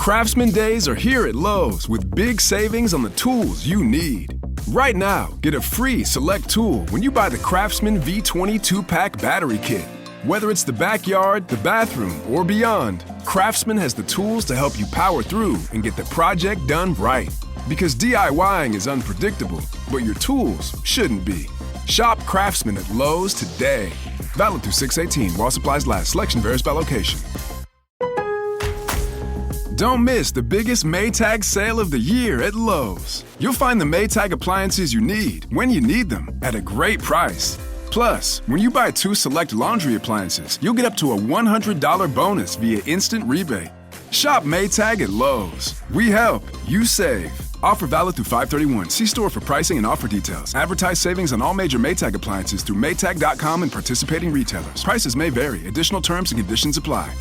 Craftsman Days are here at Lowe's with big savings on the tools you need. Right now, get a free select tool when you buy the Craftsman V20 2-pack battery kit. Whether it's the backyard, the bathroom, or beyond, Craftsman has the tools to help you power through and get the project done right. Because DIYing is unpredictable, but your tools shouldn't be. Shop Craftsman at Lowe's today. Valid through 6/18 while supplies last. Selection varies by location. Don't miss the biggest Maytag sale of the year at Lowe's. You'll find the Maytag appliances you need when you need them at a great price. Plus, when you buy 2 select laundry appliances, you'll get up to a $100 bonus via instant rebate. Shop Maytag at Lowe's. We help, you save. Offer valid through 5/31. See store for pricing and offer details. Advertise savings on all major Maytag appliances through Maytag.com and participating retailers. Prices may vary. Additional terms and conditions apply.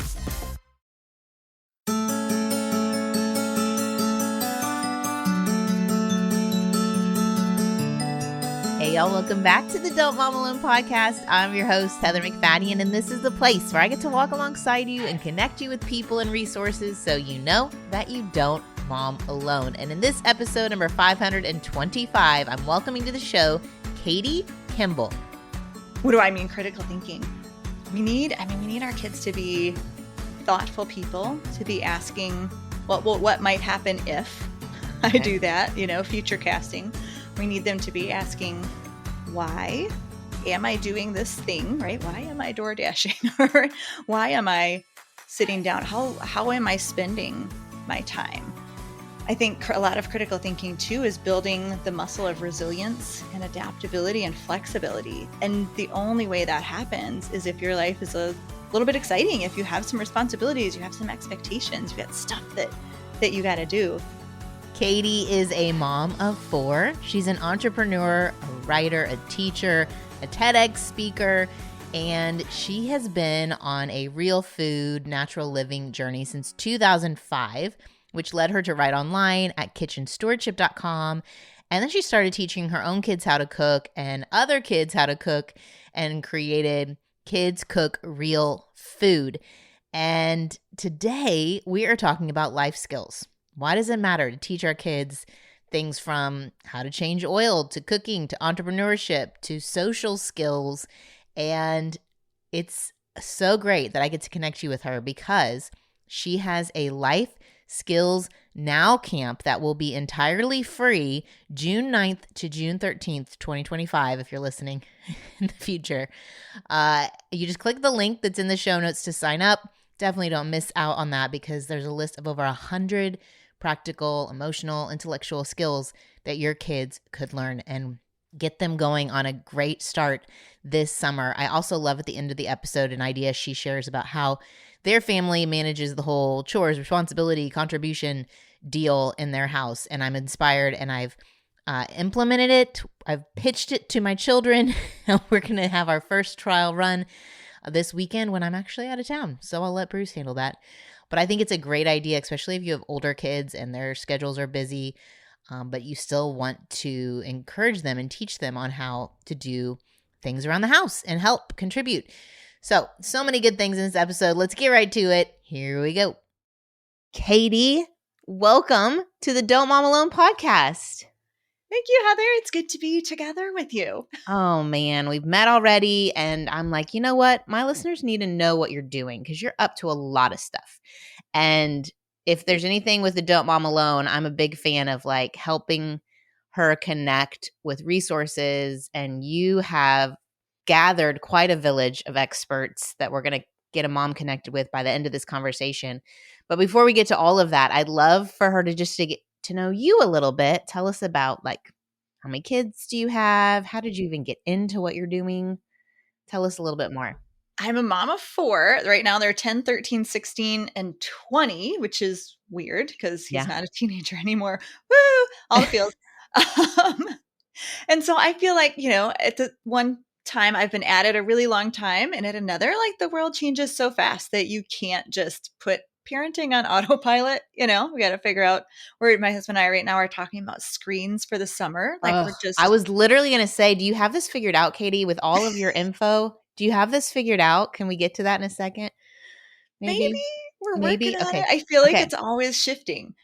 Hey y'all, welcome back to the Don't Mom Alone podcast. I'm your host, Heather McFadden, and this is the place where I get to walk alongside you and connect you with people and resources so you know that you don't mom alone. And in this episode number 525, I'm welcoming to the show Katie Kimball. What do I mean critical thinking? We need our kids to be thoughtful people, to be asking what might happen if I do that, future casting. We need them to be asking, why am I doing this thing, right? Why am I door dashing? Or why am I sitting down? How am I spending my time? I think a lot of critical thinking too is building the muscle of resilience and adaptability and flexibility. And the only way that happens is if your life is a little bit exciting, if you have some responsibilities, you have some expectations, you got stuff that you got to do. Katie is a mom of 4. She's an entrepreneur, a writer, a teacher, a TEDx speaker, and she has been on a real food, natural living journey since 2005, which led her to write online at kitchenstewardship.com. And then she started teaching her own kids how to cook and other kids how to cook and created Kids Cook Real Food. And today we are talking about life skills. Why does it matter to teach our kids things from how to change oil to cooking to entrepreneurship to social skills? And it's so great that I get to connect you with her because she has a life skills now camp that will be entirely free June 9th to June 13th, 2025, if you're listening in the future. You just click the link that's in the show notes to sign up. Definitely don't miss out on that because there's a list of over 100 practical, emotional, intellectual skills that your kids could learn and get them going on a great start this summer. I also love at the end of the episode an idea she shares about how their family manages the whole chores, responsibility, contribution deal in their house. And I'm inspired and I've implemented it. I've pitched it to my children. We're going to have our first trial run this weekend when I'm actually out of town. So I'll let Bruce handle that. But I think it's a great idea, especially if you have older kids and their schedules are busy, but you still want to encourage them and teach them on how to do things around the house and help contribute. So many good things in this episode. Let's get right to it. Here we go. Katie, welcome to the Don't Mom Alone podcast. Thank you, Heather. It's good to be together with you. Oh, man. We've met already. And I'm like, you know what? My listeners need to know what you're doing because you're up to a lot of stuff. And if there's anything with the Don't Mom Alone, I'm a big fan of like helping her connect with resources. And you have gathered quite a village of experts that we're going to get a mom connected with by the end of this conversation. But before we get to all of that, I'd love for her to just to get to know you a little bit. Tell us about like how many kids do you have? How did you even get into what you're doing? Tell us a little bit more. I'm a mom of 4. Right now they're 10, 13, 16, and 20, which is weird because he's not a teenager anymore. Woo! All the feels. And so I feel like, at the one time I've been at it a really long time and at another, like the world changes so fast that you can't just put parenting on autopilot. We got to figure out where my husband and I right now are talking about screens for the summer. I was literally going to say, do you have this figured out, Katie, with all of your info? Do you have this figured out? Can we get to that in a second? Maybe. we're working Maybe. on it. Okay. I feel like Okay. it's always shifting.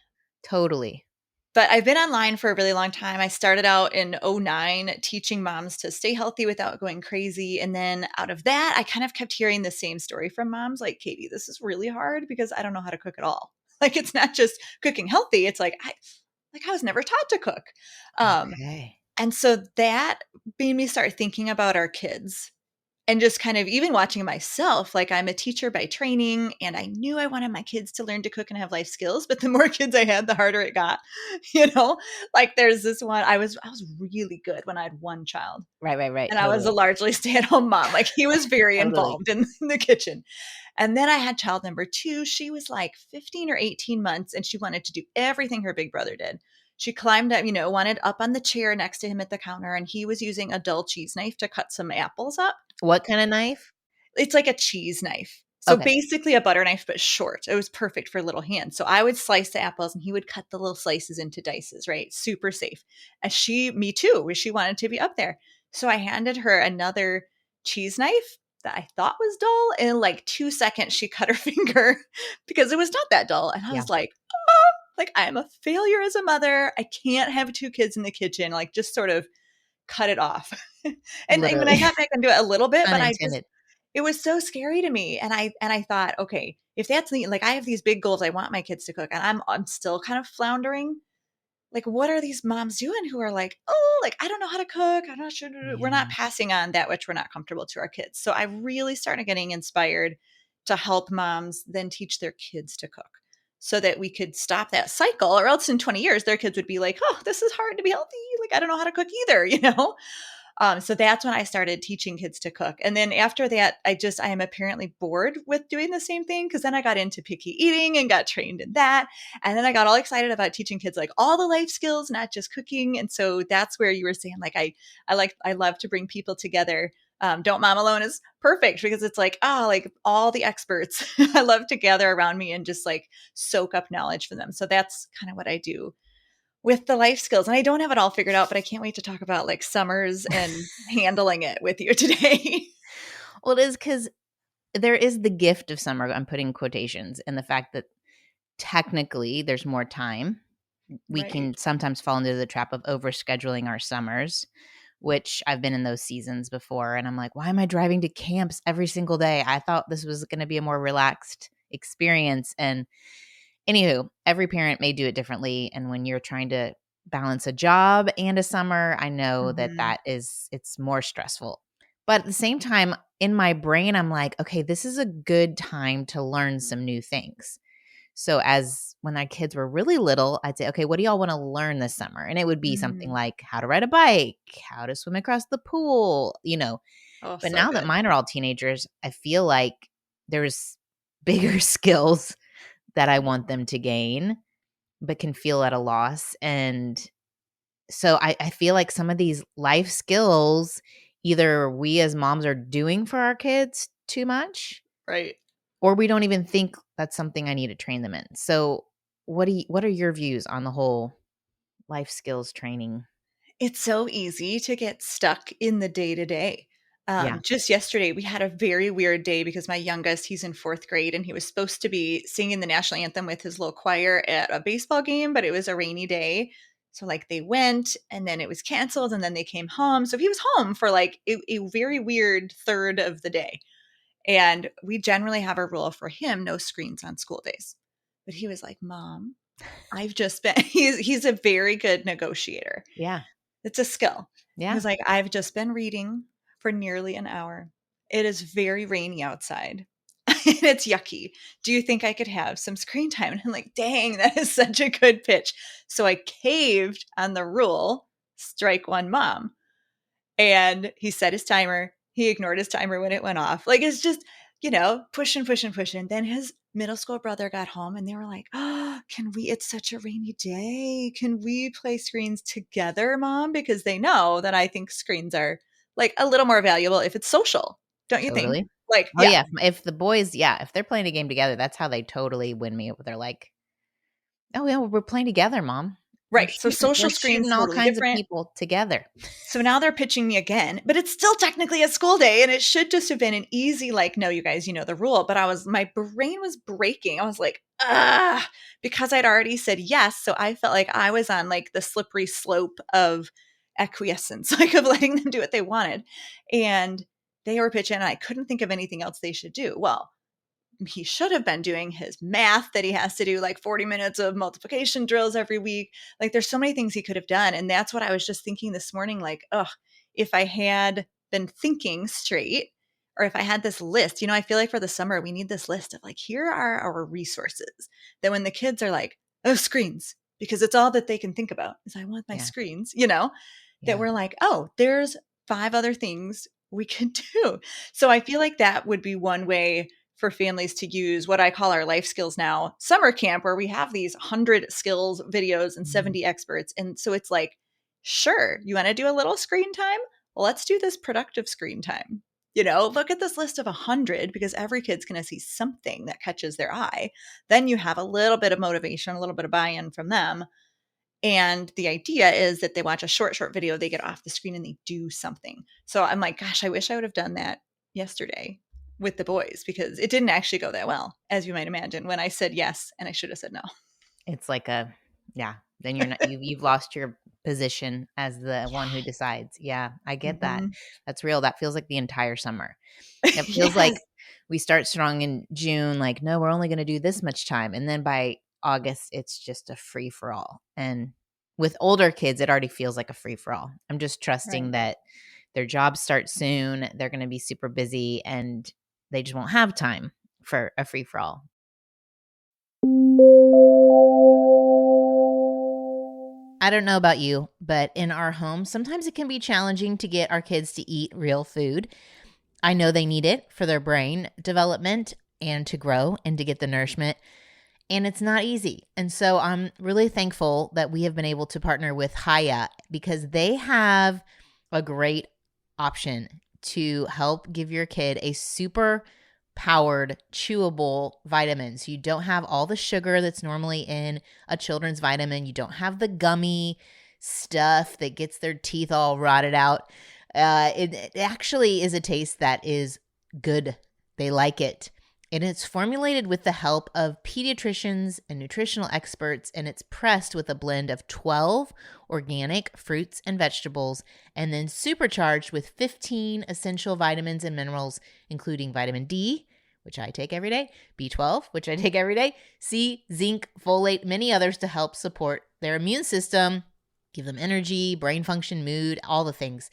Totally. But I've been online for a really long time. I started out in '09 teaching moms to stay healthy without going crazy. And then out of that, I kind of kept hearing the same story from moms like, Katie, this is really hard because I don't know how to cook at all. Like, it's not just cooking healthy. It's like, I was never taught to cook. Okay. And so that made me start thinking about our kids and just kind of even watching myself. Like, I'm a teacher by training, and I knew I wanted my kids to learn to cook and have life skills, but the more kids I had, the harder it got. You know, like there's this one, I was really good when I had one child, Right. and I was a Totally. largely stay-at-home mom. Like, he was very Totally. involved in the kitchen. And then I had child number 2. She was like 15 or 18 months, and she wanted to do everything her big brother did. She climbed up, wanted up on the chair next to him at the counter, and he was using a dull cheese knife to cut some apples up. What kind of knife? It's like a cheese knife. So Okay. basically a butter knife, but short. It was perfect for little hands. So I would slice the apples and he would cut the little slices into dices, right? Super safe. And me too, she wanted to be up there. So I handed her another cheese knife that I thought was dull. And in like 2 seconds, she cut her finger because it was not that dull. And I Yeah. was like, I'm a failure as a mother. I can't have 2 kids in the kitchen. Like, just sort of cut it off. And when I Literally. got back into it a little bit, but Unintended. it was so scary to me. And I thought, okay, if that's like, I have these big goals, I want my kids to cook, and I'm still kind of floundering. Like, what are these moms doing who are like, oh, like, I don't know how to cook. I'm not sure. We're not Yeah. passing on that which we're not comfortable to our kids. So I really started getting inspired to help moms then teach their kids to cook so that we could stop that cycle, or else in 20 years, their kids would be like, oh, this is hard to be healthy. Like, I don't know how to cook either, you know? So that's when I started teaching kids to cook. And then after that, I am apparently bored with doing the same thing, because then I got into picky eating and got trained in that. And then I got all excited about teaching kids like all the life skills, not just cooking. And so that's where you were saying, like, I love to bring people together. Don't Mom Alone is perfect because it's like, like all the experts I love to gather around me and just like soak up knowledge from them. So that's kind of what I do with the life skills. And I don't have it all figured out, but I can't wait to talk about like summers and handling it with you today. Well, it is because there is the gift of summer. I'm putting quotations, and the fact that technically there's more time. We Right. can sometimes fall into the trap of overscheduling our summers, which I've been in those seasons before. And I'm like, why am I driving to camps every single day? I thought this was going to be a more relaxed experience. And anywho, every parent may do it differently. And when you're trying to balance a job and a summer, I know that Mhm. it's more stressful. But at the same time, in my brain, I'm like, okay, this is a good time to learn some new things. So as when our kids were really little, I'd say, okay, what do y'all want to learn this summer? And it would be something Mhm. like how to ride a bike, how to swim across the pool. Oh, But so now that good. mine are all teenagers, I feel like there's bigger skills that I want them to gain, but can feel at a loss. And so I feel like some of these life skills, either we as moms are doing for our kids too much, Right. or we don't even think that's something I need to train them in. So what are your views on the whole life skills training? It's so easy to get stuck in the day to day. Yeah. Just yesterday, we had a very weird day because my youngest, he's in 4th grade, and he was supposed to be singing the national anthem with his little choir at a baseball game, but it was a rainy day. So, like, they went and then it was canceled and then they came home. So, he was home for like a very weird third of the day. And we generally have a rule for him, no screens on school days. But he was like, Mom, I've just been, he's a very good negotiator. Yeah. It's a skill. He Yeah. was like, I've just been reading for nearly an hour. It is very rainy outside. And it's yucky. Do you think I could have some screen time? And I'm like, dang, that is such a good pitch. So I caved on the rule, strike one mom. And he set his timer. He ignored his timer when it went off. Like, it's just, pushing, pushing, pushing. Then his middle school brother got home and they were like, oh, it's such a rainy day. Can we play screens together, Mom? Because they know that I think screens are like a little more valuable if it's social. Don't you think? Totally. Like, Oh yeah. yeah. If the boys, yeah, if they're playing a game together, that's how they totally win me over. They're like, oh yeah, we're playing together, Mom. Right. So social They're screens, shooting all totally kinds of different. people together. So now they're pitching me again, but it's still technically a school day and it should just have been an easy, like, no, you guys, you know the rule. But my brain was breaking. I was like, because I'd already said yes. So I felt like I was on like the slippery slope of acquiescence, like of letting them do what they wanted. And they were pitching and I couldn't think of anything else they should do. Well, he should have been doing his math that he has to do like 40 minutes of multiplication drills every week. Like there's so many things he could have done. And that's what I was just thinking this morning. Like, if I had been thinking straight or if I had this list, I feel like for the summer, we need this list of like, here are our resources that when the kids are like, oh, screens, because it's all that they can think about is I want my Yeah. screens, that Yeah. we're like, oh, there's 5 other things we can do. So I feel like that would be one way for families to use what I call our life skills now summer camp, where we have these 100 skills videos and 70 experts. And so it's like, sure, you want to do a little screen time? Well, let's do this productive screen time. Look at this list of 100 because every kid's going to see something that catches their eye. Then you have a little bit of motivation, a little bit of buy-in from them. And the idea is that they watch a short video, they get off the screen and they do something. So I'm like, gosh, I wish I would have done that yesterday with the boys because it didn't actually go that well, as you might imagine, when I said yes and I should have said no. It's like then you're not, you've lost your position as the one who decides. Yeah, I get that. Mhm. That's real. That feels like the entire summer. It feels like Yes. we start strong in June, like, no, we're only going to do this much time. And then by August, it's just a free for all. And with older kids, it already feels like a free for all. I'm just trusting Right. that their jobs start soon. They're going to be super busy and they just won't have time for a free for all. I don't know about you, but in our home, sometimes it can be challenging to get our kids to eat real food. I know they need it for their brain development and to grow and to get the nourishment. And it's not easy. And so I'm really thankful that we have been able to partner with Haya because they have a great option to help give your kid a super powered chewable vitamin. So you don't have all the sugar that's normally in a children's vitamin. You don't have the gummy stuff that gets their teeth all rotted out. It actually is a taste that is good. They like it. And it's formulated with the help of pediatricians and nutritional experts, and it's pressed with a blend of 12 organic fruits and vegetables, and then supercharged with 15 essential vitamins and minerals, including vitamin D, which I take every day, B12, which I take every day, C, zinc, folate, many others to help support their immune system, give them energy, brain function, mood, all the things.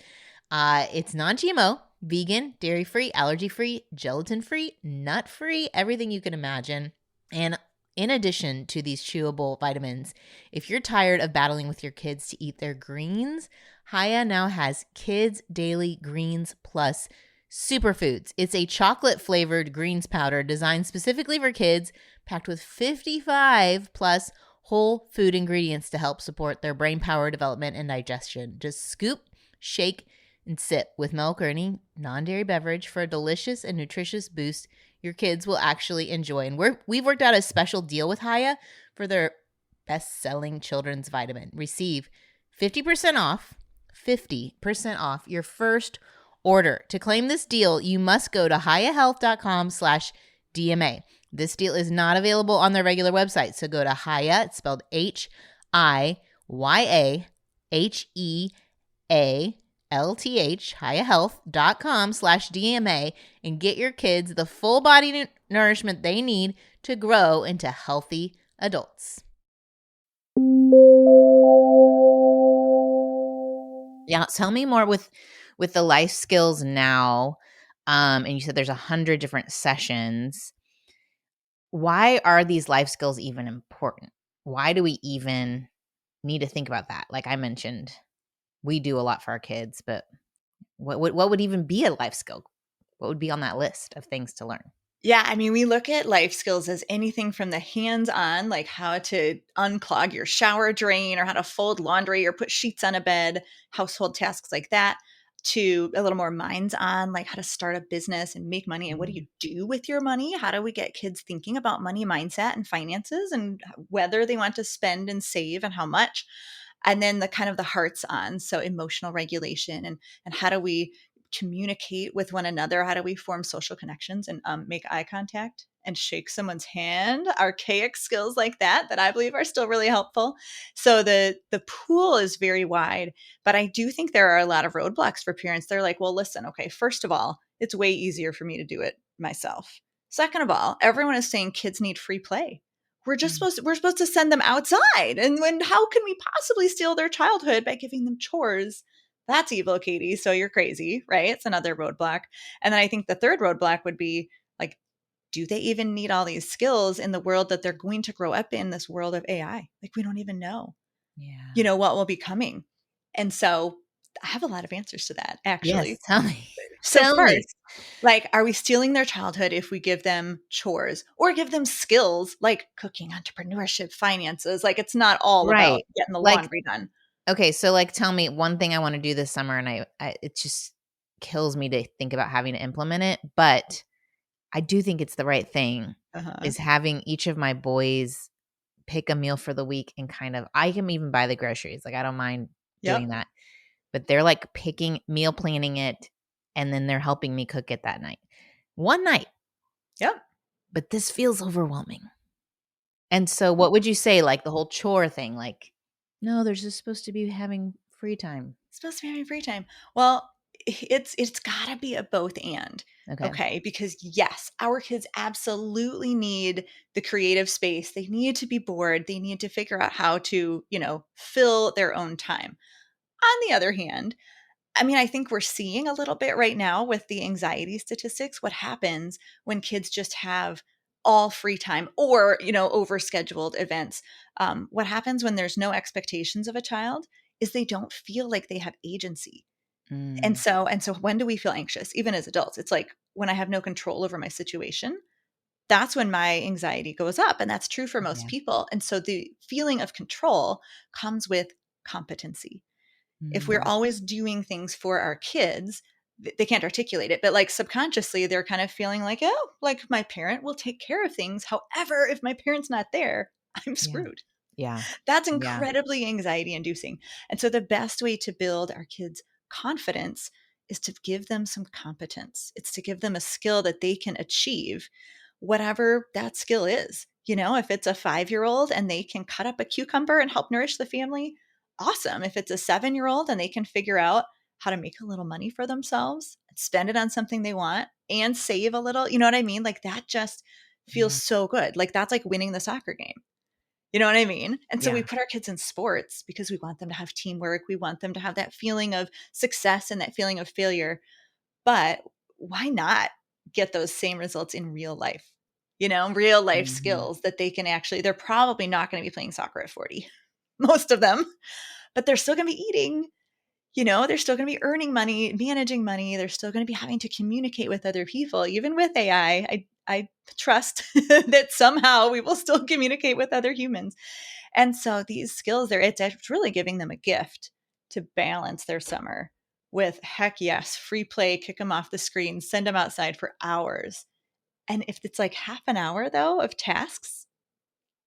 It's non-GMO, vegan, dairy-free, allergy-free, gelatin-free, nut-free, everything you can imagine. And in addition to these chewable vitamins, if you're tired of battling with your kids to eat their greens, Haya now has Kids Daily Greens Plus Superfoods. It's a chocolate-flavored greens powder designed specifically for kids, packed with 55 plus whole food ingredients to help support their brain power development and digestion. Just scoop, shake, and sip with milk or any non-dairy beverage for a delicious and nutritious boost your kids will actually enjoy. And we've worked out a special deal with Haya for their best-selling children's vitamin. Receive 50% off your first order. To claim this deal, you must go to hayahealth.com/DMA. This deal is not available on their regular website. So go to Haya, it's spelled HIYAHEA LTH, hayahealth.com/DMA, and get your kids the full body nourishment they need to grow into healthy adults. Yeah, tell me more with the life skills now. And you said there's 100 different sessions. Why are these life skills even important? Why do we even need to think about that? Like I mentioned, we do a lot for our kids, but what would even be a life skill? What would be on that list of things to learn? Yeah, I mean, we look at life skills as anything from the hands-on, like how to unclog your shower drain or how to fold laundry or put sheets on a bed, household tasks like that, to a little more minds on like how to start a business and make money and what do you do with your money? How do we get kids thinking about money mindset and finances and whether they want to spend and save and how much? And then the kind of the hearts on, so emotional regulation and how do we communicate with one another? How do we form social connections and make eye contact and shake someone's hand? Archaic skills like that I believe are still really helpful. So the pool is very wide, but I do think there are a lot of roadblocks for parents. They're like, well, listen, okay, first of all, it's way easier for me to do it myself. Second of all, everyone is saying kids need free play. We're supposed to send them outside. And how can we possibly steal their childhood by giving them chores? That's evil, Katie. So you're crazy, right? It's another roadblock. And then I think the third roadblock would be like, do they even need all these skills in the world that they're going to grow up in, this world of AI? Like, we don't even know, what will be coming. And so I have a lot of answers to that, actually. Yes, tell me. So Tell me. first, like, are we stealing their childhood if we give them chores or give them skills like cooking, entrepreneurship, finances? Like, it's not all about Right. getting the Like, laundry done. okay, so like tell me one thing I want to do this summer, and I it just kills me to think about having to implement it, but I do think it's the right thing, Uh-huh. is having each of my boys pick a meal for the week and kind of I can even buy the groceries. Like I don't mind Yep. doing that. But they're like meal planning it, and then they're helping me cook it that night. One night. Yep. But this feels overwhelming. And so what would you say, like the whole chore thing? Like, no, they're just supposed to be having free time. It's supposed to be having free time. Well, it's got to be a both and. Okay. Okay, because yes, our kids absolutely need the creative space. They need to be bored. They need to figure out how to, fill their own time. On the other hand, I mean, I think we're seeing a little bit right now with the anxiety statistics what happens when kids just have all free time or, overscheduled events. What happens when there's no expectations of a child is they don't feel like they have agency. And Mm, so when do we feel anxious? Even as adults, it's like when I have no control over my situation, that's when my anxiety goes up. And that's true for most yeah. people. And so the feeling of control comes with competency. If we're Mm, always doing things for our kids, they can't articulate it, but like subconsciously, they're kind of feeling like, oh, like my parent will take care of things. However, if my parent's not there, I'm yeah. screwed. Yeah. That's Yeah. incredibly anxiety inducing. And so the best way to build our kids' confidence is to give them some competence. It's to give them a skill that they can achieve, whatever that skill is. If it's a 5-year-old and they can cut up a cucumber and help nourish the family, awesome. If it's a 7-year-old and they can figure out how to make a little money for themselves and spend it on something they want and save a little, you know what I mean? Like that just feels Yeah. so good. Like that's like winning the soccer game. You know what I mean? And so we Yeah. put our kids in sports because we want them to have teamwork. We want them to have that feeling of success and that feeling of failure. But why not get those same results in real life? Real life Mhm. skills that they can actually, they're probably not going to be playing soccer at 40, most of them, but they're still going to be eating. They're still going to be earning money, managing money. They're still going to be having to communicate with other people, even with AI. I trust that somehow we will still communicate with other humans. And so these skills there, it's really giving them a gift to balance their summer with heck yes, free play, kick them off the screen, send them outside for hours. And if it's like half an hour though of tasks,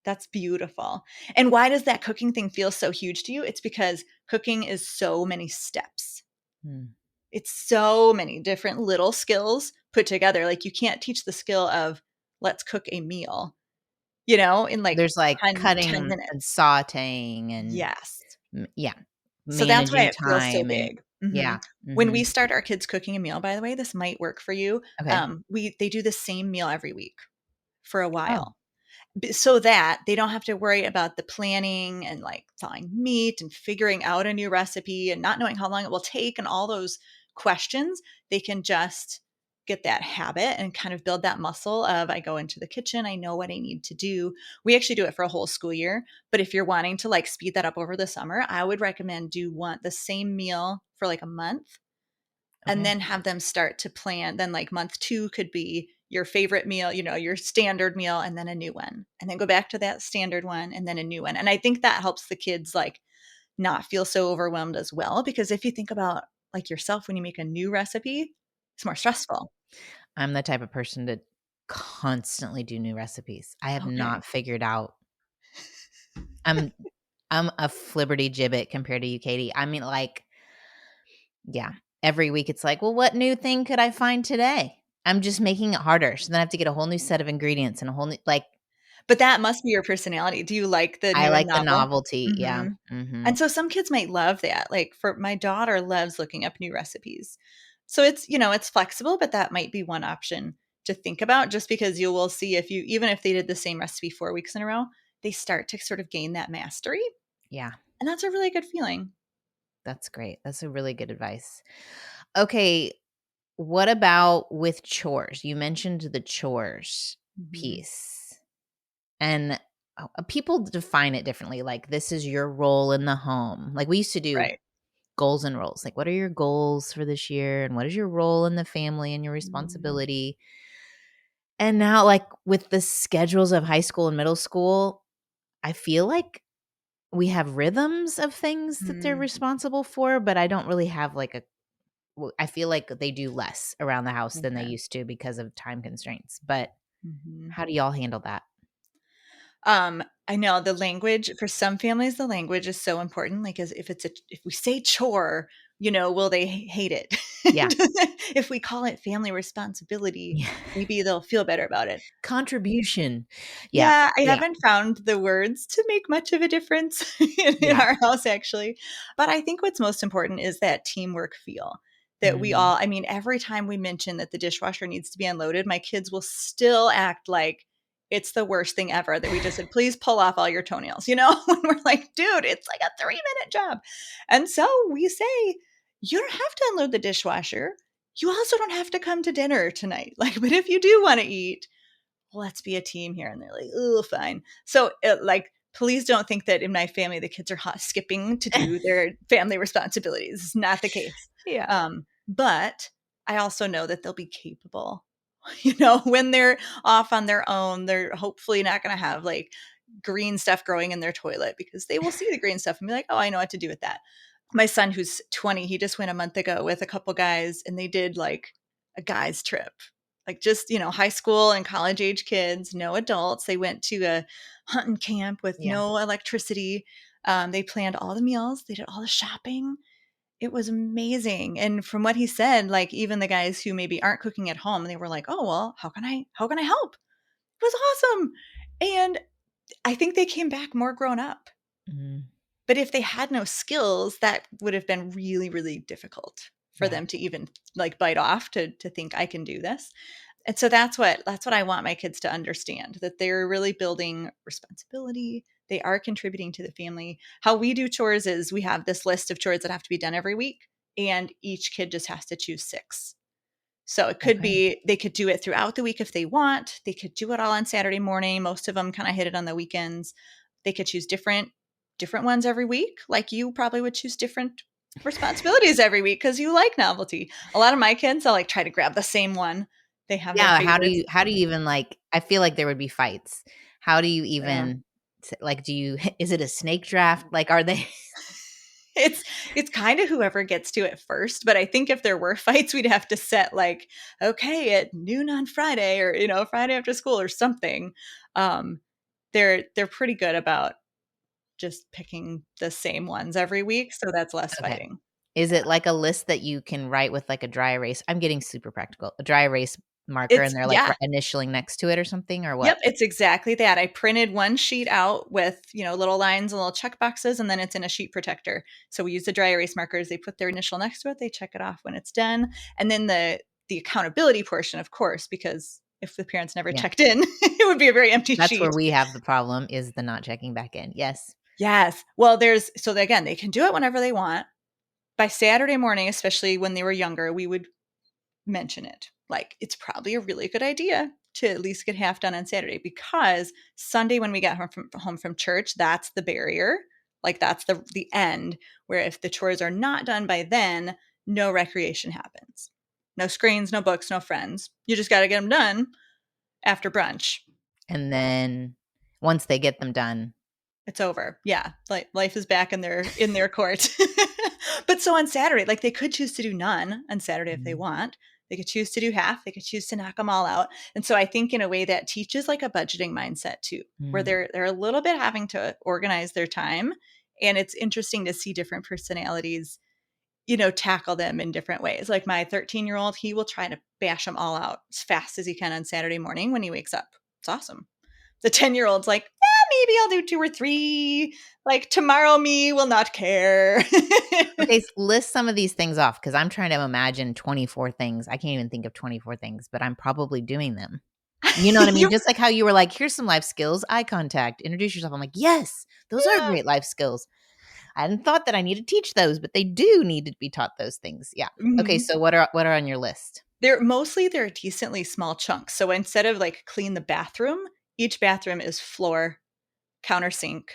that's beautiful. And why does that cooking thing feel so huge to you? It's because cooking is so many steps. Mm. It's so many different little skills put together. Like you can't teach the skill of let's cook a meal, in like There's like 10 cutting and minutes. sautéing and Yes. yeah, So that's why managing it feels so time and big. yeah. When we Mhm. start our kids cooking a meal, by the way, this might work for you. Okay. They do the same meal every week for a Oh, while. So that they don't have to worry about the planning and like thawing meat and figuring out a new recipe and not knowing how long it will take and all those questions. They can just get that habit and kind of build that muscle of I go into the kitchen, I know what I need to do. We actually do it for a whole school year, but if you're wanting to like speed that up over the summer, I would recommend do one the same meal for like a month and okay. then have them start to plan. Then like month 2 could be your favorite meal, your standard meal, and then a new one, and then go back to that standard one and then a new one. And I think that helps the kids like not feel so overwhelmed as well. Because if you think about like yourself, when you make a new recipe, it's more stressful. I'm the type of person to constantly do new recipes. I have Okay. not figured out. I'm I'm a flibberty gibbet compared to you, Katie. I mean, like, yeah, every week it's like, well, what new thing could I find today? I'm just making it harder. So then I have to get a whole new set of ingredients and a whole new, like, But that must be your personality. Do you like the I new and like the novel? novelty. Yeah. Mhm. Mhm. And so some kids might love that. Like for my daughter loves looking up new recipes. So it's, it's flexible, but that might be one option to think about just because you will see if you even if they did the same recipe 4 weeks in a row, they start to sort of gain that mastery. Yeah. And that's a really good feeling. That's great. That's a really good advice. Okay. What about with chores? You mentioned the chores Mhm. piece. And people define it differently. Like, this is your role in the home. Like, we used to do Right. goals and roles. Like, what are your goals for this year? And what is your role in the family and your Mhm. responsibility? And now, like, with the schedules of high school and middle school, I feel like we have rhythms of things that they're Mm. responsible for, but I don't really have like I feel like they do less around the house than they Okay. used to because of time constraints. But Mhm. how do y'all handle that? I know the language for some families, the language is so important. Like, as if we say chore, will they hate it? Yeah. If we call it family responsibility, Yeah. maybe they'll feel better about it. Contribution. Yeah. Yeah, I Yeah. haven't found the words to make much of a difference in Yeah. our house, actually. But I think what's most important is that teamwork feel that we Mhm. all, I mean, every time we mention that the dishwasher needs to be unloaded, my kids will still act like it's the worst thing ever that we just said, please pull off all your toenails, when we're like, dude, it's like a 3-minute job. And so we say, you don't have to unload the dishwasher. You also don't have to come to dinner tonight. Like, but if you do want to eat, let's be a team here. And they're like, oh, fine. So, please don't think that in my family, the kids are skipping to do their family responsibilities. It's not the case. Yeah. But I also know that they'll be capable. When they're off on their own, they're hopefully not going to have like green stuff growing in their toilet because they will see the green stuff and be like, oh, I know what to do with that. My son, who's 20, he just went a month ago with a couple guys and they did like a guys trip, like just, high school and college age kids, no adults. They went to a hunting camp with Yeah. no electricity. They planned all the meals, they did all the shopping. It was amazing. And from what he said, like even the guys who maybe aren't cooking at home, they were like, oh, well, how can I help? It was awesome. And I think they came back more grown up. Mhm. But if they had no skills, that would have been really, really difficult for Yeah. them to even like bite off to think I can do this. And so that's what I want my kids to understand, that they're really building responsibility. They are contributing to the family. How we do chores is we have this list of chores that have to be done every week, and each kid just has to choose 6. So it could Okay. be they could do it throughout the week if they want. They could do it all on Saturday morning. Most of them kind of hit it on the weekends. They could choose different ones every week. Like you probably would choose different responsibilities every week because you like novelty. A lot of my kids, I'll like try to grab the same one. They have their Yeah, favorites. how do you even, like, I feel like there would be fights. How do you Yeah. even like, do you is it a snake draft? Like, are they It's kind of whoever gets to it first, but I think if there were fights, we'd have to set like, okay, at noon on Friday or Friday after school or something. Um, they're pretty good about just picking the same ones every week, so that's less Okay. fighting. Is Yeah. it like a list that you can write with, like, a dry erase? I'm getting super practical. A dry erase marker, It's and they're, like, yeah. initialing next to it or something, or Yep, what? it's exactly that. I printed one sheet out with, little lines and little check boxes, and then it's in a sheet protector. So we use the dry erase markers. They put their initial next to it. They check it off when it's done. And then the accountability portion, of course, because if the parents never Yeah. checked in, it would be a very empty That's where sheet. we have the problem, is the not checking back in. Yes. Yes. Well, again, they can do it whenever they want. By Saturday morning, especially when they were younger, we would mention it. Like, it's probably a really good idea to at least get half done on Saturday because Sunday when we get home from church, that's the barrier. Like that's the end where if the chores are not done by then, no recreation happens. No screens, no books, no friends. You just got to get them done after brunch. And then once they get them done, It's over. Yeah. Like life is back in their court. But so on Saturday, like they could choose to do none on Saturday if they Mhm. want. They could choose to do half. They could choose to knock them all out. And so I think in a way that teaches like a budgeting mindset too, where Mm. they're a little bit having to organize their time. And it's interesting to see different personalities, tackle them in different ways. Like my 13-year-old, he will try to bash them all out as fast as he can on Saturday morning when he wakes up. It's awesome. The 10-year-old's like, maybe I'll do 2 or 3. Like tomorrow me will not care. Okay, list some of these things off because I'm trying to imagine 24 things. I can't even think of 24 things, but I'm probably doing them. You know what I mean? You Just like how you were like, here's some life skills, eye contact, introduce yourself. I'm like, yes, those are Yeah. great life skills. I hadn't thought that I need to teach those, but they do need to be taught those things. Yeah. Okay, Mhm. so what are on your list? They're decently small chunks. So instead of like clean the bathroom, each bathroom is floor, countersink,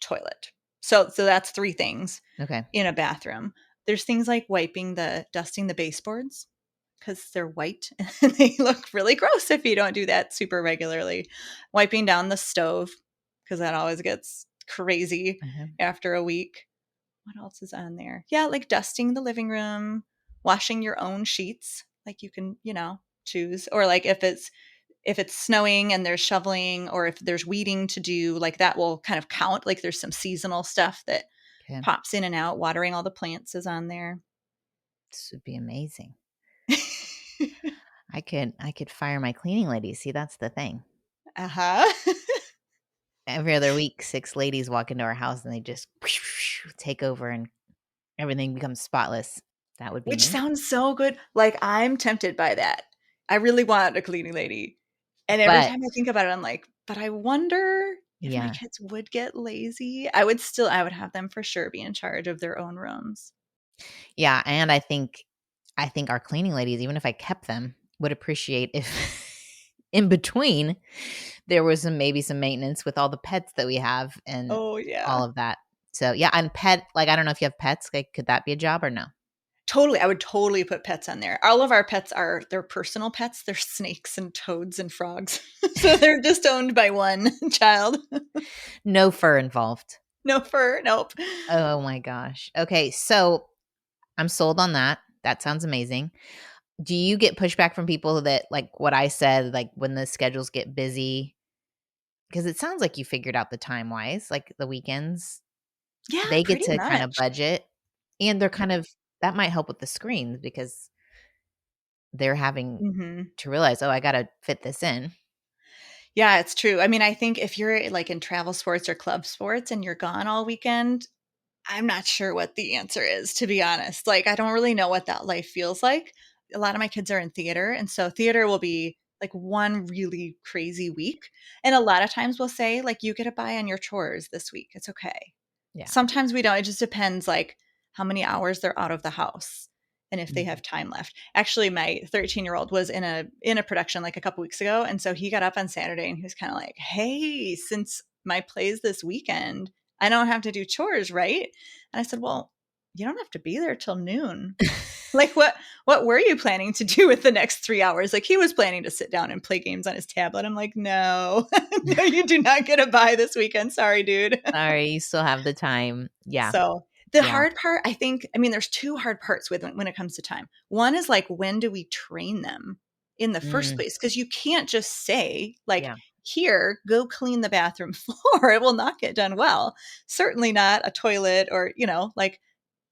toilet. So that's 3 things Okay. in a bathroom. There's things like dusting the baseboards because they're white and they look really gross if you don't do that super regularly. Wiping down the stove because that always gets crazy Okay. after a week. What else is on there? Yeah, like dusting the living room, washing your own sheets. Like you can, choose. Or like if it's snowing and there's shoveling or if there's weeding to do, like that will kind of count. Like there's some seasonal stuff that Okay. pops in and out. Watering all the plants is on there. This would be amazing. I could fire my cleaning lady. See, that's the thing. Uh-huh. Every other week, 6 ladies walk into our house and they just take over and everything becomes spotless. That would be Which me. sounds so good. Like I'm tempted by that. I really want a cleaning lady. And every But time I think about it, I'm like, but I wonder if my yeah. kids would get lazy. I would have them for sure be in charge of their own rooms. Yeah, and I think our cleaning ladies, even if I kept them, would appreciate if in between there was maybe some maintenance with all the pets that we have and Oh yeah. all of that. So yeah, and like I don't know if you have pets, like could that be a job or no? Totally. I would totally put pets on there. All of our pets are their personal pets. They're snakes and toads and frogs. So they're just owned by one child. No fur involved. No fur. Nope. Oh my gosh. Okay, so I'm sold on that. That sounds amazing. Do you get pushback from people that like what I said, like when the schedules get busy? Because it sounds like you figured out the time wise, like the weekends, Yeah, they get pretty to kind of much. budget and they're kind of that might help with the screens because they're having Hmm. to realize, oh, I got to fit this in. Yeah, it's true. I mean, I think if you're like in travel sports or club sports and you're gone all weekend, I'm not sure what the answer is, to be honest. Like, I don't really know what that life feels like. A lot of my kids are in theater. And so theater will be like one really crazy week. And a lot of times we'll say, like, you get a buy on your chores this week. It's okay. Yeah. Sometimes we don't. It just depends, like, how many hours they're out of the house and if they Mhm. have time left. Actually, my 13-year-old was in a production like a couple weeks ago, and so he got up on Saturday and he was kind of like, "Hey, since my play's this weekend, I don't have to do chores, right?" And I said, "Well, you don't have to be there till noon. Like what were you planning to do with the next 3 hours?" Like he was planning to sit down and play games on his tablet. I'm like, "No. No, you do not get a bye this weekend. Sorry, dude." Sorry, you still have the time. Yeah. So the Yeah. hard part, I mean, there's 2 hard parts with when it comes to time. One is like, when do we train them in the first Mm, place? Because you can't just say, like, yeah. here, go clean the bathroom floor. It will not get done well. Certainly not a toilet or, like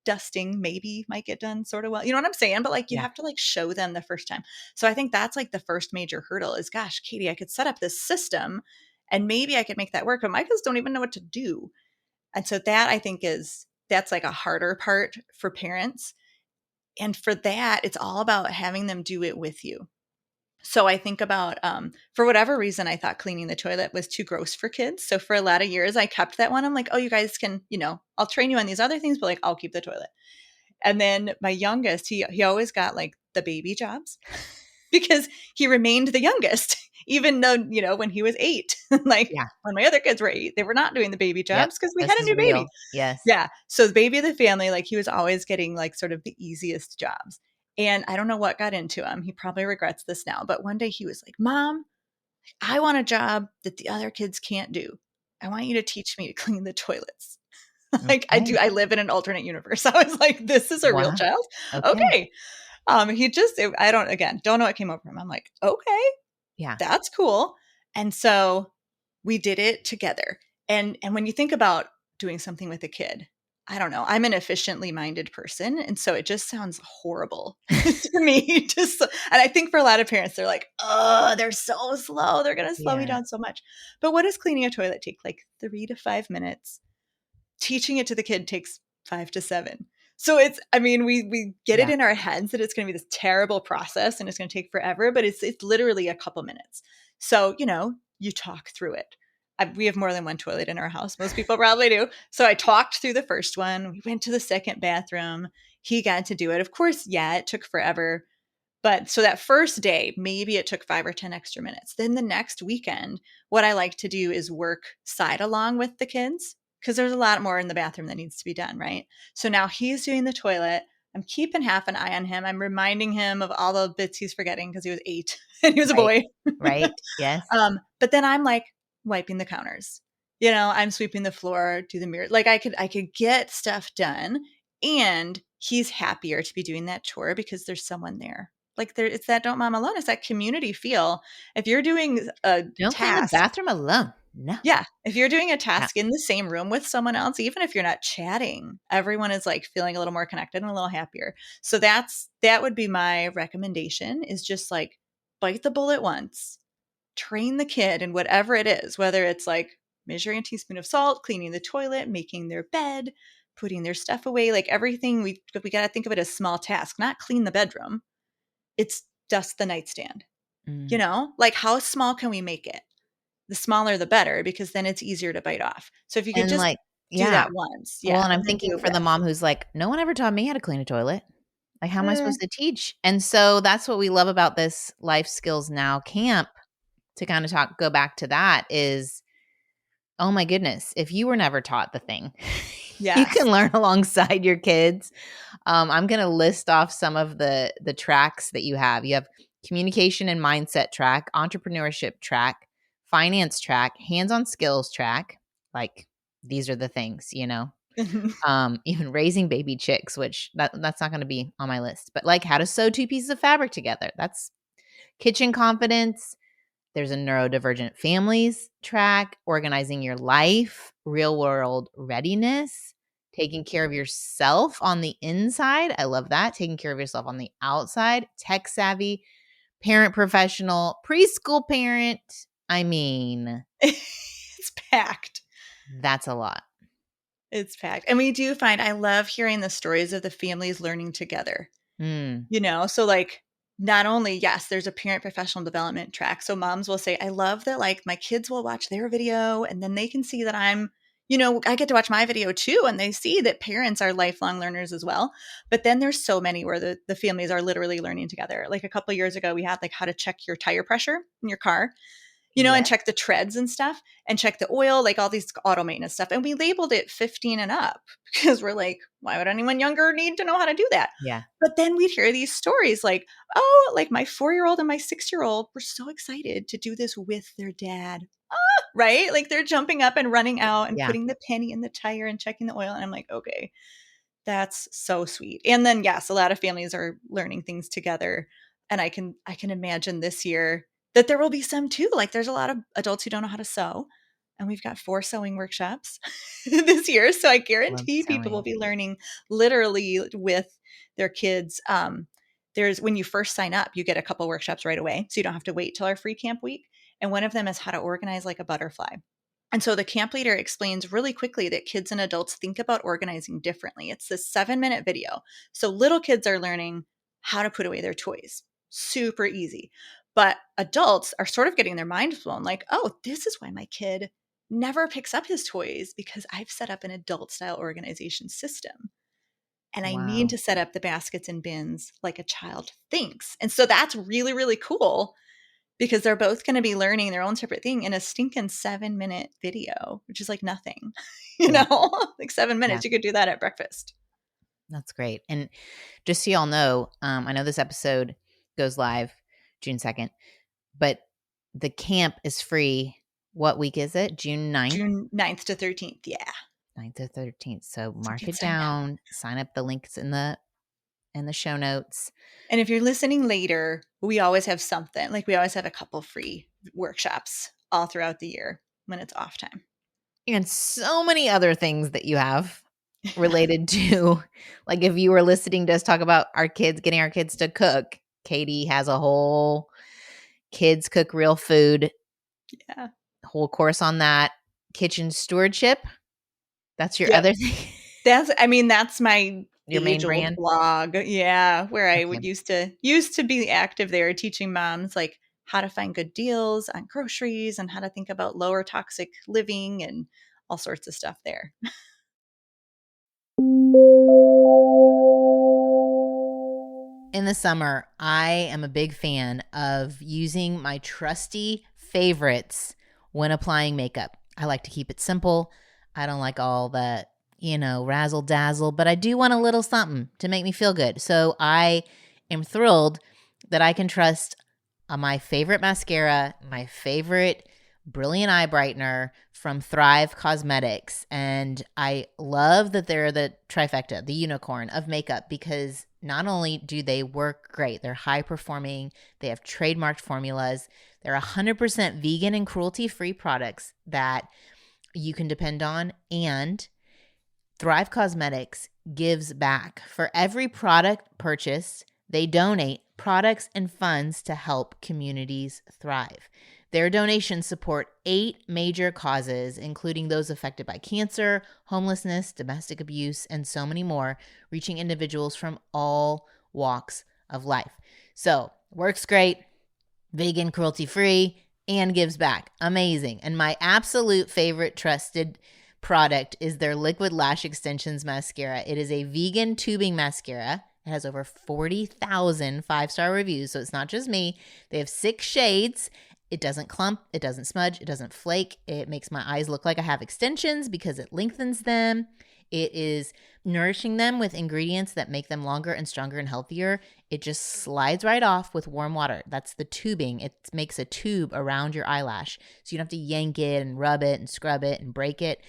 dusting maybe might get done sort of well. You know what I'm saying? But like you Yeah. have to like show them the first time. So I think that's like the first major hurdle is, gosh, Katie, I could set up this system and maybe I could make that work, but my kids don't even know what to do. And so that I think that's like a harder part for parents. And for that, it's all about having them do it with you. So I think about, for whatever reason, I thought cleaning the toilet was too gross for kids. So for a lot of years, I kept that one. I'm like, oh, you guys can, I'll train you on these other things, but like I'll keep the toilet. And then my youngest, he always got like the baby jobs because he remained the youngest, even though, when he was 8, like Yeah. when my other kids were 8, they were not doing the baby Yep. jobs because we This had a is new baby. real. Yes. Yeah. So the baby of the family, like he was always getting like sort of the easiest jobs. And I don't know what got into him. He probably regrets this now. But one day he was like, Mom, I want a job that the other kids can't do. I want you to teach me to clean the toilets. Like Okay. I live in an alternate universe. I was like, this is a real Wow. child. Okay. Okay. I don't know what came over him. I'm like, okay, Yeah. that's cool. And so we did it together. And when you think about doing something with a kid, I don't know. I'm an efficiently minded person, and so it just sounds horrible to me. And I think for a lot of parents, they're like, "Oh, they're so slow. They're going to slow me Yeah. down so much." But what does cleaning a toilet take? Like 3 to 5 minutes. Teaching it to the kid takes 5 to 7. So we get it Yeah. in our heads that it's going to be this terrible process and it's going to take forever, but it's literally a couple minutes. So, you talk through it. We have more than one toilet in our house. Most people probably do. So I talked through the first one. We went to the second bathroom. He got to do it. Of course, yeah, it took forever. But so that first day, maybe it took 5 or 10 extra minutes. Then the next weekend, what I like to do is work side along with the kids because there's a lot more in the bathroom that needs to be done, right? So now he's doing the toilet. I'm keeping half an eye on him. I'm reminding him of all the bits he's forgetting because he was 8 and he was a Right. boy. Right. Yes. But then I'm like wiping the counters. I'm sweeping the floor, do the mirror. Like I could get stuff done, and he's happier to be doing that chore because there's someone there. Like it's that don't mom alone. It's that community feel. If you're doing a Don't clean the task, bathroom alone. No. yeah, if you're doing a Yeah. task in the same room with someone else, even if you're not chatting, everyone is like feeling a little more connected and a little happier. So that would be my recommendation is just like bite the bullet once, train the kid in whatever it is, whether it's like measuring a teaspoon of salt, cleaning the toilet, making their bed, putting their stuff away, like everything we got to think of it as small task, not clean the bedroom. It's dust the nightstand. Mm. Like how small can we make it? The smaller the better because then it's easier to bite off. So if you could And just like, do yeah. that once, Well, yeah, and I'm and then thinking do it for the with. mom who's like, no one ever taught me how to clean a toilet. Like, how am I Eh, supposed to teach? And so that's what we love about this Life Skills Now camp, to kind of go back to that is, oh my goodness, if you were never taught the thing, you yes. can learn alongside your kids. I'm going to list off some of the tracks that you have. You have communication and mindset track, entrepreneurship track, finance track, hands-on skills track. Like, these are the things, even raising baby chicks, which that's not going to be on my list, but like how to sew 2 pieces of fabric together. That's kitchen confidence. There's a neurodivergent families track, organizing your life, real world readiness, taking care of yourself on the inside. I love that. Taking care of yourself on the outside, tech savvy, parent professional, preschool parent. I mean, It's packed. that's a lot. It's packed. And we do find I love hearing the stories of the families learning together. Mm, So like not only, yes, there's a parent professional development track. So moms will say, I love that like my kids will watch their video and then they can see that I get to watch my video too. And they see that parents are lifelong learners as well. But then there's so many where the families are literally learning together. Like a couple of years ago, we had like how to check your tire pressure in your car. And yeah. check the treads and stuff and check the oil, like all these auto maintenance stuff. And we labeled it 15 and up because we're like, why would anyone younger need to know how to do that? Yeah. But then we'd hear these stories like, oh, like my 4-year-old and my 6-year-old were so excited to do this with their dad. Right? Like they're jumping up and running out and Yeah. putting the penny in the tire and checking the oil. And I'm like, okay, that's so sweet. And then yes, a lot of families are learning things together. And I can imagine this year that there will be some too. Like there's a lot of adults who don't know how to sew. And we've got 4 sewing workshops this year. So I Love guarantee people will sewing. be learning literally with their kids. There's when you first sign up, you get a couple workshops right away. So you don't have to wait till our free camp week. And one of them is how to organize like a butterfly. And so the camp leader explains really quickly that kids and adults think about organizing differently. It's this 7-minute video. So little kids are learning how to put away their toys. Super easy. But adults are sort of getting their minds blown like, oh, this is why my kid never picks up his toys because I've set up an adult style organization system. And I need Wow. to set up the baskets and bins like a child thinks. And so that's really, really cool because they're both going to be learning their own separate thing in a stinking 7-minute video, which is like nothing, Yeah. like 7 Yeah. minutes. You could do that at breakfast. That's great. And just so y'all know, I know this episode goes live June 2nd, but the camp is free What week is it? June 9th? June 9th to 13th. Yeah. 9th to 13th. So mark get it signed up. down. Sign up. The links in the show notes. And if you're listening later, we always have something. Like we always have a couple free workshops all throughout the year when it's off time. And so many other things that you have related to, like if you were listening to us talk about our kids, getting our kids to cook, Katie has a whole kids cook real food. Yeah. Whole course on that. Kitchen stewardship. That's your Yep. other thing. That's my Your main age-old brand? blog. Yeah, where I Okay. would used to be active there, teaching moms like how to find good deals on groceries and how to think about lower toxic living and all sorts of stuff there. In the summer, I am a big fan of using my trusty favorites when applying makeup. I like to keep it simple. I don't like all the, razzle dazzle, but I do want a little something to make me feel good. So I am thrilled that I can trust my favorite mascara, my favorite brilliant eye brightener from Thrive Cosmetics. And I love that they're the trifecta, the unicorn of makeup, because not only do they work great, they're high performing, they have trademarked formulas, they're 100% vegan and cruelty-free products that you can depend on, and Thrive Cosmetics gives back. For every product purchased, they donate products and funds to help communities thrive. Their donations support 8 major causes, including those affected by cancer, homelessness, domestic abuse, and so many more, reaching individuals from all walks of life. So, works great, vegan, cruelty-free, and gives back. Amazing. And my absolute favorite trusted product is their Liquid Lash Extensions Mascara. It is a vegan tubing mascara. It has over 40,000 5-star reviews, so it's not just me. They have 6 shades. It doesn't clump, it doesn't smudge, it doesn't flake. It makes my eyes look like I have extensions because it lengthens them. It is nourishing them with ingredients that make them longer and stronger and healthier. It just slides right off with warm water. That's the tubing. It makes a tube around your eyelash, so you don't have to yank it and rub it and scrub it and break it.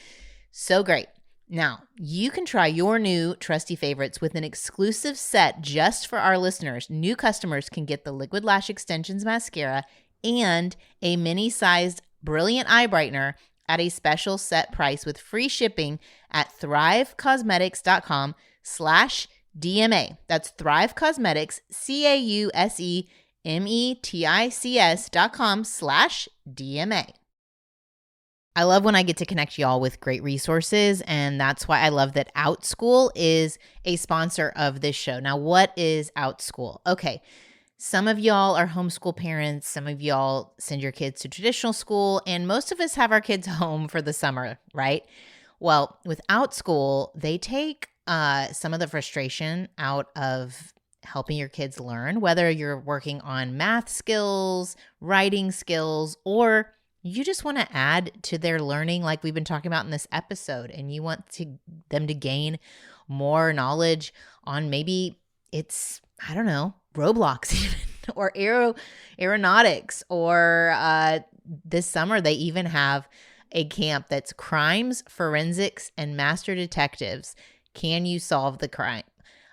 So great. Now, you can try your new trusty favorites with an exclusive set just for our listeners. New customers can get the Liquid Lash Extensions Mascara and a mini-sized brilliant eye brightener at a special set price with free shipping at thrivecosmetics.com/DMA. That's Thrive Cosmetics, CAUSEMETICS.com/DMA. I love when I get to connect y'all with great resources, and that's why I love that OutSchool is a sponsor of this show. Now, what is OutSchool? Okay, some of y'all are homeschool parents, some of y'all send your kids to traditional school, and most of us have our kids home for the summer, right? Well, with OutSchool, they take some of the frustration out of helping your kids learn, whether you're working on math skills, writing skills, or you just want to add to their learning like we've been talking about in this episode, and you want them to gain more knowledge on maybe it's, I don't know, Roblox even, or aeronautics, or this summer they even have a camp that's crimes, forensics, and master detectives. Can you solve the crime?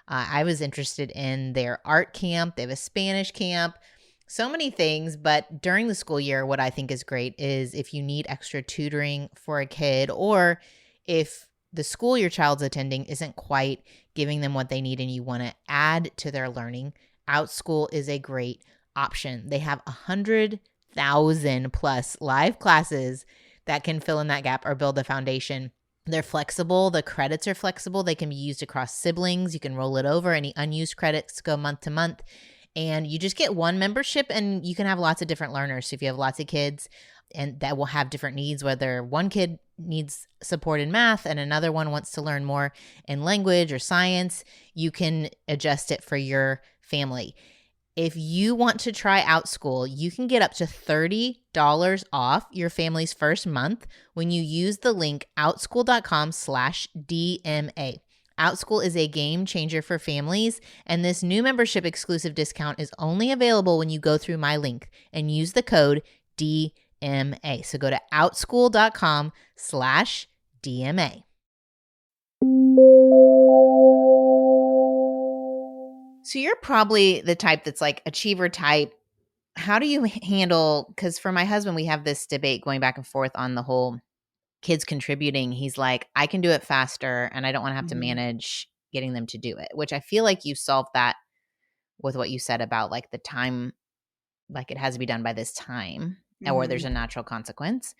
I was interested in their art camp. They have a Spanish camp. So many things, but during the school year, what I think is great is if you need extra tutoring for a kid, or if the school your child's attending isn't quite giving them what they need and you want to add to their learning, OutSchool is a great option. They have 100,000 plus live classes that can fill in that gap or build the foundation. They're flexible. The credits are flexible. They can be used across siblings. You can roll it over. Any unused credits go month to month. And you just get one membership and you can have lots of different learners. So if you have lots of kids and that will have different needs, whether one kid needs support in math and another one wants to learn more in language or science, you can adjust it for your family. If you want to try OutSchool, you can get up to $30 off your family's first month when you use the link outschool.com/DMA. OutSchool is a game changer for families, and this new membership exclusive discount is only available when you go through my link and use the code DMA. So go to outschool.com/DMA. So you're probably the type that's like achiever type. How do you handle, because for my husband, we have this debate going back and forth on the whole kids contributing. He's like, I can do it faster and I don't want to have to Mhm. manage getting them to do it, which I feel like you solved that with what you said about like the time, like it has to be done by this time or there's Mhm. a natural consequence.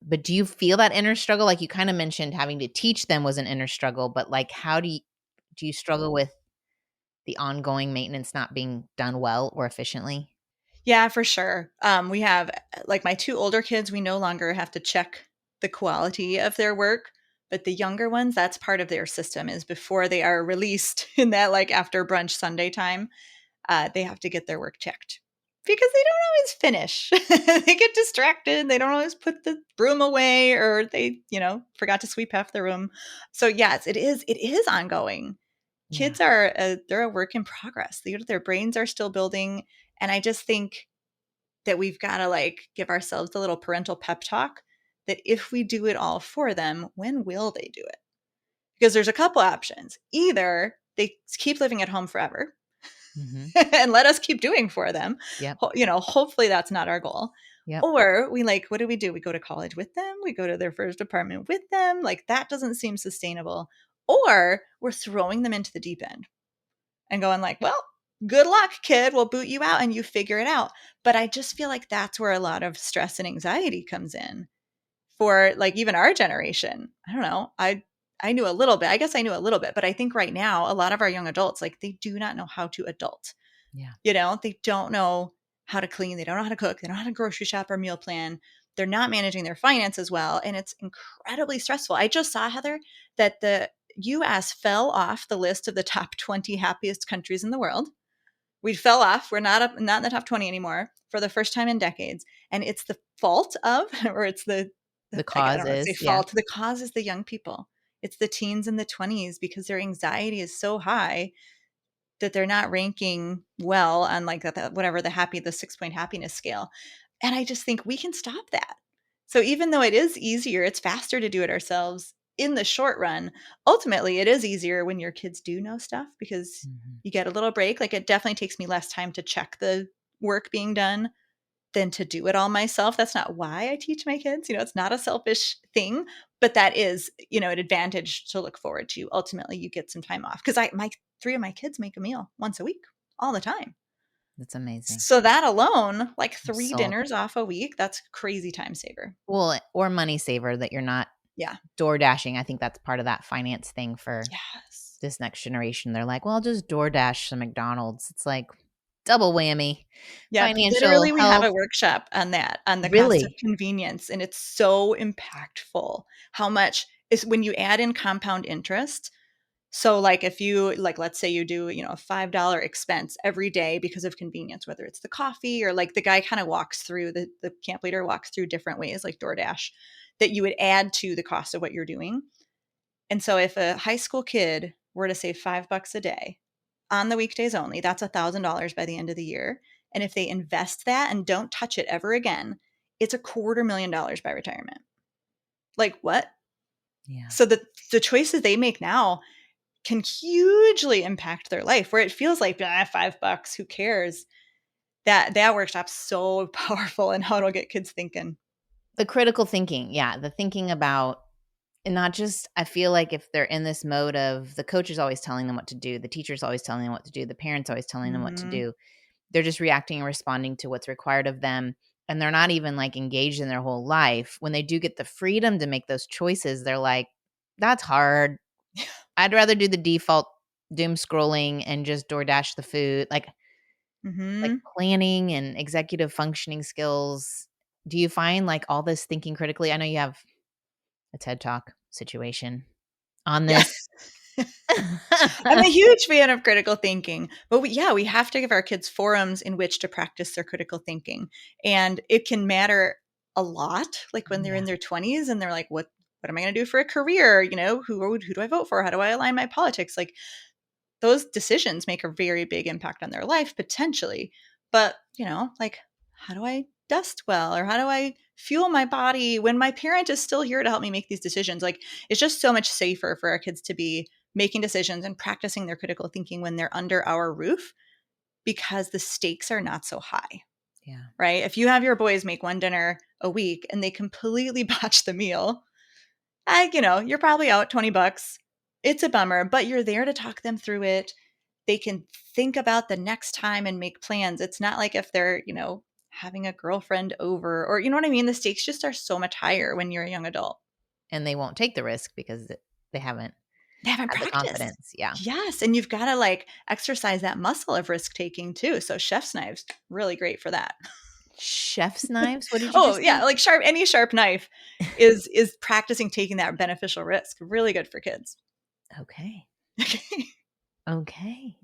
But do you feel that inner struggle? Like you kind of mentioned having to teach them was an inner struggle, but like how do you struggle with the ongoing maintenance not being done well or efficiently? Yeah, for sure. We have like my two older kids, we no longer have to check the quality of their work, but the younger ones, that's part of their system is before they are released in that like after brunch Sunday time, they have to get their work checked because they don't always finish. They get distracted. They don't always put the broom away or they, forgot to sweep half the room. So yes, it is ongoing. Yeah. Kids are they're a work in progress. Their brains are still building. And I just think that we've got to like give ourselves a little parental pep talk that if we do it all for them, when will they do it? Because there's a couple options. Either they keep living at home forever Mhm. and let us keep doing for them. Yep. Hopefully that's not our goal. Yep. Or we like, what do? We go to college with them. We go to their first apartment with them. Like that doesn't seem sustainable. Or we're throwing them into the deep end and going like, well, good luck, kid. We'll boot you out and you figure it out. But I just feel like that's where a lot of stress and anxiety comes in for like even our generation. I don't know. I knew a little bit. I guess I knew a little bit, but I think right now a lot of our young adults like they do not know how to adult. Yeah. They don't know how to clean, they don't know how to cook, they don't know how to grocery shop or meal plan. They're not managing their finances well, and it's incredibly stressful. I just saw, Heather, that the US fell off the list of the top 20 happiest countries in the world. We fell off. We're not in the top 20 anymore for the first time in decades. And it's the fault of, or it's The I don't want to say causes, yeah. fault. The cause is the young people. It's the teens and the 20s because their anxiety is so high that they're not ranking well on like whatever the 6-point happiness scale. And I just think we can stop that. So even though it is easier, it's faster to do it ourselves in the short run. Ultimately, it is easier when your kids do know stuff because Mhm. you get a little break. Like it definitely takes me less time to check the work being done than to do it all myself. That's not why I teach my kids. It's not a selfish thing, but that is, an advantage to look forward to. Ultimately, you get some time off because my three of my kids make a meal once a week all the time. That's amazing. So that alone, like I'm 3 sold. dinners off a week, that's crazy time saver. Well, or money saver that you're not Yeah. door dashing. I think that's part of that finance thing for Yes. this next generation. They're like, well, I'll just door dash some McDonald's. It's like double whammy. Yep. Financial Literally, we have health. a workshop on that, on the cost of Really? convenience. And it's so impactful how much is when you add in compound interest. So like if you like let's say you do, a $5 expense every day because of convenience, whether it's the coffee or like the guy kind of walks through the camp leader walks through different ways like DoorDash that you would add to the cost of what you're doing. And so if a high school kid were to save $5 a day on the weekdays only, that's $1,000 by the end of the year. And if they invest that and don't touch it ever again, it's $250,000 by retirement. Like what? Yeah. So the choices they make now can hugely impact their life where it feels like $5, who cares? That workshop's so powerful in how it'll get kids thinking. The critical thinking. Yeah. The thinking about, and not just, I feel like if they're in this mode of the coach is always telling them what to do, the teacher's always telling them what to do, the parents always telling them what to Hmm. do, they're just reacting and responding to what's required of them. And they're not even like engaged in their whole life. When they do get the freedom to make those choices, they're like, that's hard. I'd rather do the default doom scrolling and just DoorDash the food. Like Hmm. planning and executive functioning skills. Do you find like all this thinking critically? I know you have a TED Talk situation on Yeah. this. I'm a huge fan of critical thinking, but we have to give our kids forums in which to practice their critical thinking. And it can matter a lot, like when they're in Yeah. their 20s and they're like, what am I going to do for a career? Who do I vote for? How do I align my politics? Like those decisions make a very big impact on their life potentially. But, like how do I dust well, or how do I fuel my body when my parent is still here to help me make these decisions? Like, it's just so much safer for our kids to be making decisions and practicing their critical thinking when they're under our roof, because the stakes are not so high. Yeah. Right? If you have your boys make one dinner a week and they completely botch the meal, you're probably out $20. It's a bummer, but you're there to talk them through it. They can think about the next time and make plans. It's not like if they're, having a girlfriend over, or you know what I mean? The stakes just are so much higher when you're a young adult. And they won't take the risk because they haven't had the Practiced. confidence. Yeah. Yes. And you've got to exercise that muscle of risk taking too. So chef's knives, really great for that. Chef's knives? What did you Oh just say? yeah, like any sharp knife is practicing taking that beneficial risk. Really good for kids. Okay. Okay.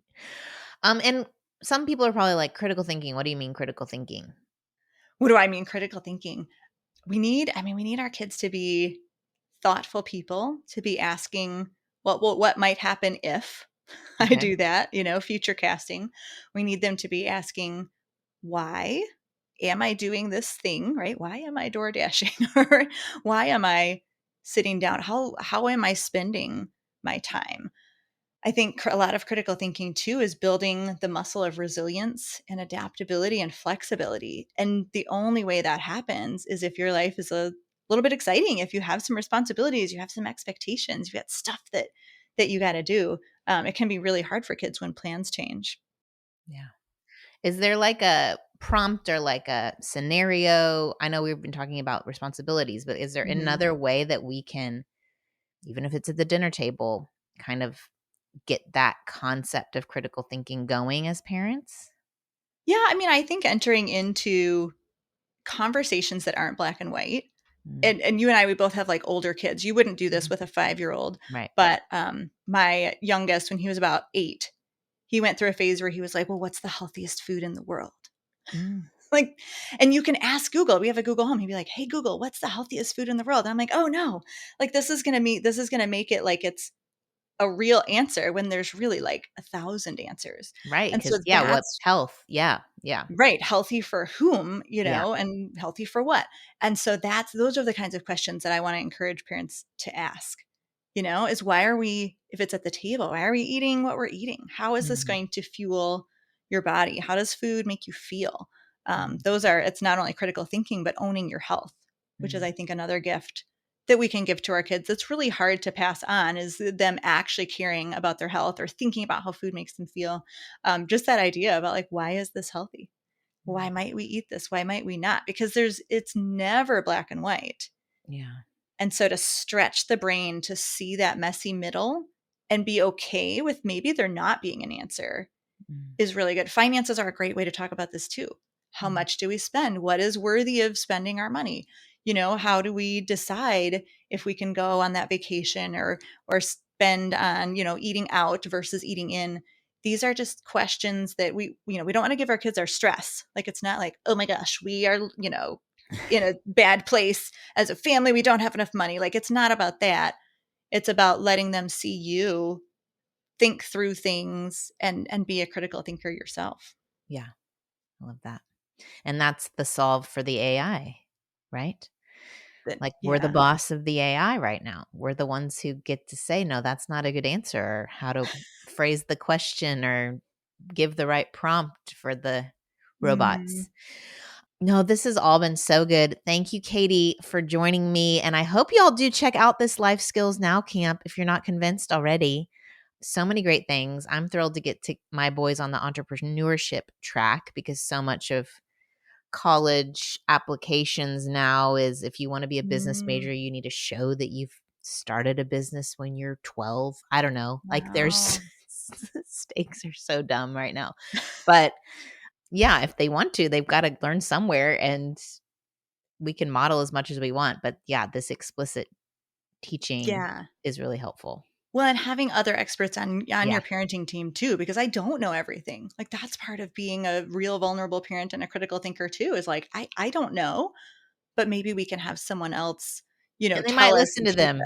And some people are probably like, critical thinking. What do you mean critical thinking? What do I mean critical thinking? We need our kids to be thoughtful people, to be asking what might happen if I Okay. do that, future casting. We need them to be asking, why am I doing this thing, right? Why am I door dashing? Or why am I sitting down? How am I spending my time? I think a lot of critical thinking too is building the muscle of resilience and adaptability and flexibility. And the only way that happens is if your life is a little bit exciting, if you have some responsibilities, you have some expectations, you got stuff that you got to do. It can be really hard for kids when plans change. Yeah. Is there like a prompt or like a scenario? I know we've been talking about responsibilities, but is there another way that we can, even if it's at the dinner table, kind of get that concept of critical thinking going as parents? Yeah, I think entering into conversations that aren't black and white, and you and I, we both have older kids. You wouldn't do this with a 5-year-old, Right. but my youngest, when he was about 8, he went through a phase where he was like, well, what's the healthiest food in the world? And you can ask Google. We have a Google Home. He'd be like, hey, Google, what's the healthiest food in the world? And I'm like, oh no, this is going to make it like it's a real answer when there's really 1,000 answers. Right. And so Because, yeah, what's health? Yeah. Yeah. right. Healthy for whom, Yeah. and healthy for what? And so those are the kinds of questions that I want to encourage parents to ask, is why are we, if it's at the table, why are we eating what we're eating? How is this going to fuel your body? How does food make you feel? It's not only critical thinking, but owning your health, which is, I think, another gift that we can give to our kids. That's really hard to pass on, is them actually caring about their health or thinking about how food makes them feel. Just that idea about why is this healthy? Why might we eat this? Why might we not? Because it's never black and white. Yeah. And so to stretch the brain to see that messy middle and be okay with maybe there not being an answer is really good. Finances are a great way to talk about this too. How much do we spend? What is worthy of spending our money? How do we decide if we can go on that vacation or spend on, eating out versus eating in? These are just questions that we don't want to give our kids our stress. It's not like, oh my gosh, we are, in a bad place as a family. We don't have enough money. It's not about that. It's about letting them see you think through things and be a critical thinker yourself. Yeah. I love that. And that's the solve for the AI, right? We're the boss of the AI right now. We're the ones who get to say, no, that's not a good answer, or how to phrase the question or give the right prompt for the robots. No, this has all been so good. Thank you, Katie, for joining me. And I hope y'all do check out this Life Skills Now camp if you're not convinced already. So many great things. I'm thrilled to get to my boys on the entrepreneurship track, because so much of college applications now is, if you want to be a business major, you need to show that you've started a business when you're 12. I don't know. There's stakes are so dumb right now. But yeah, if they want to, they've got to learn somewhere, and we can model as much as we want. But yeah, this explicit teaching is really helpful. Well, and having other experts on your parenting team too, because I don't know everything. That's part of being a real vulnerable parent and a critical thinker too, is I don't know, but maybe we can have someone else, and they tell might us listen to them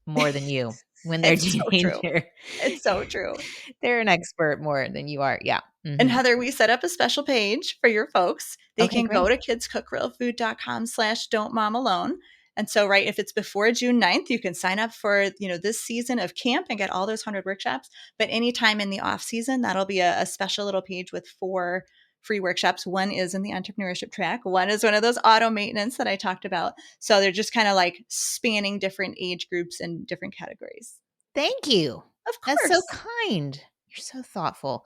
more than you when they're a teenager. It's so true. They're an expert more than you are. Yeah. And Heather, we set up a special page for your folks. They Okay, can go great. to kidscookrealfood.com/don'tmomalone. And so, right, if it's before June 9th, you can sign up for, this season of camp and get all those 100 workshops. But anytime in the off season, that'll be a special little page with 4 free workshops. One is in the entrepreneurship track. One is one of those auto maintenance that I talked about. So they're just kind of like spanning different age groups and different categories. Thank you. Of That's so course. kind. You're so thoughtful.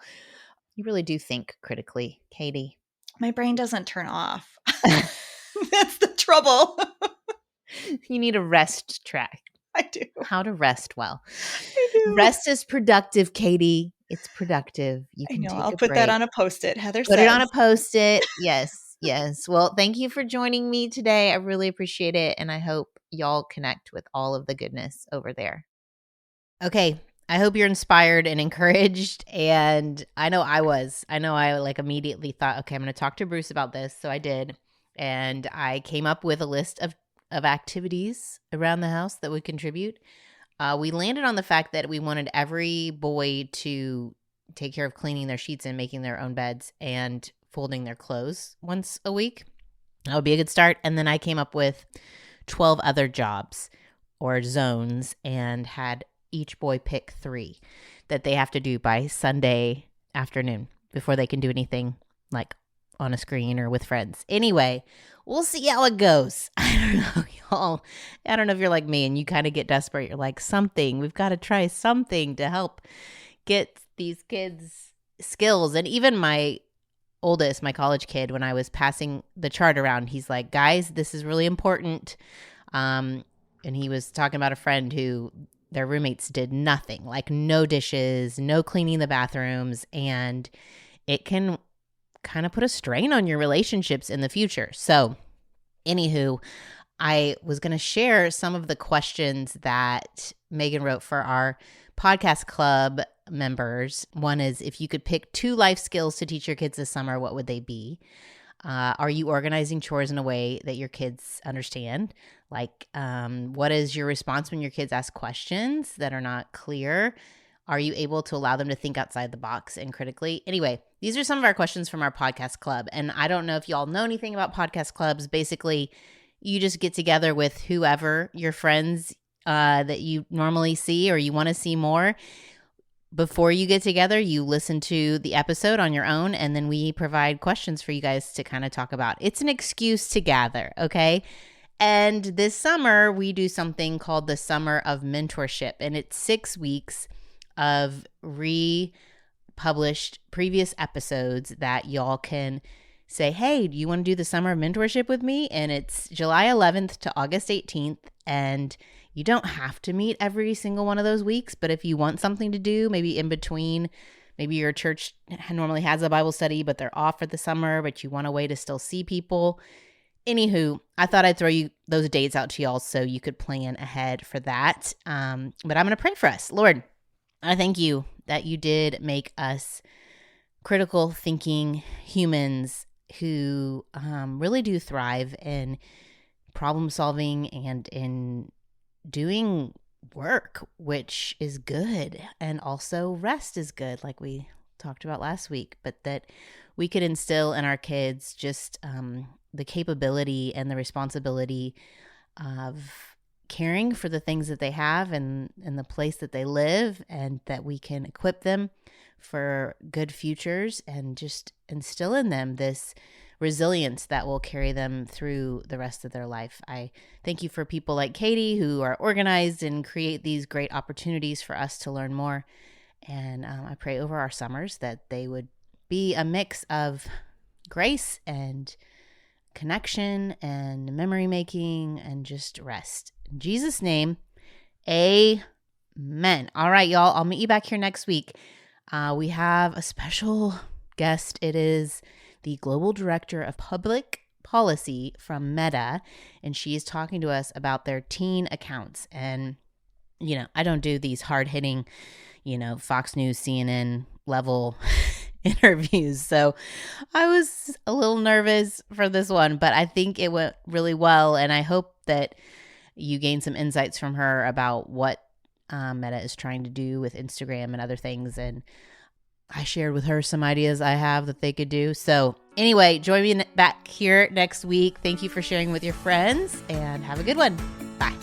You really do think critically, Katie. My brain doesn't turn off. That's the trouble. You need a rest track. I do. How to rest well. I do. Rest is productive, Katie. It's productive. You I can know. take I'll a put break. that on a Post-it. Heather Put says. it on a Post-it. Yes, yes. Well, thank you for joining me today. I really appreciate it, and I hope y'all connect with all of the goodness over there. Okay, I hope you're inspired and encouraged, and I know I was. I know I immediately thought, okay, I'm going to talk to Bruce about this, so I did, and I came up with a list of activities around the house that would contribute. We landed on the fact that we wanted every boy to take care of cleaning their sheets and making their own beds and folding their clothes once a week. That would be a good start. And then I came up with 12 other jobs or zones and had each boy pick 3 that they have to do by Sunday afternoon before they can do anything like on a screen or with friends. Anyway, we'll see how it goes. I don't know, y'all. I don't know if you're like me and you kind of get desperate. You're like, we've got to try something to help get these kids skills. And even my oldest, my college kid, when I was passing the chart around, he's like, guys, this is really important. And he was talking about a friend who their roommates did nothing, like no dishes, no cleaning the bathrooms. And it can kind of put a strain on your relationships in the future. So anywho, I was going to share some of the questions that Megan wrote for our podcast club members. One is, if you could pick 2 life skills to teach your kids this summer, what would they be? Are you organizing chores in a way that your kids understand? Like, what is your response when your kids ask questions that are not clear? Are you able to allow them to think outside the box and critically? Anyway, these are some of our questions from our podcast club. And I don't know if y'all know anything about podcast clubs. Basically, you just get together with whoever your friends that you normally see or you want to see more. Before you get together, you listen to the episode on your own, and then we provide questions for you guys to kind of talk about. It's an excuse to gather, okay? And this summer, we do something called the Summer of Mentorship, and it's 6 weeks of republished previous episodes that y'all can say, hey, do you want to do the Summer of Mentorship with me? And it's July 11th to August 18th, and you don't have to meet every single one of those weeks, but if you want something to do, maybe in between, maybe your church normally has a Bible study, but they're off for the summer, but you want a way to still see people. Anywho, I thought I'd throw you those dates out to y'all so you could plan ahead for that. But I'm going to pray for us. Lord, I thank you that you did make us critical thinking humans who really do thrive in problem solving and in doing work, which is good. And also rest is good, like we talked about last week, but that we could instill in our kids just the capability and the responsibility of caring for the things that they have and the place that they live, and that we can equip them for good futures and just instill in them this resilience that will carry them through the rest of their life. I thank you for people like Katie who are organized and create these great opportunities for us to learn more. And I pray over our summers that they would be a mix of grace and connection and memory making and just rest. In Jesus' name, amen. All right, y'all. I'll meet you back here next week. We have a special guest. It is the Global Director of Public Policy from Meta, and she is talking to us about their teen accounts. And, I don't do these hard-hitting, Fox News, CNN level interviews. So I was a little nervous for this one, but I think it went really well. And I hope that you gained some insights from her about what Meta is trying to do with Instagram and other things. And I shared with her some ideas I have that they could do. So anyway, join me back here next week. Thank you for sharing with your friends, and have a good one. Bye.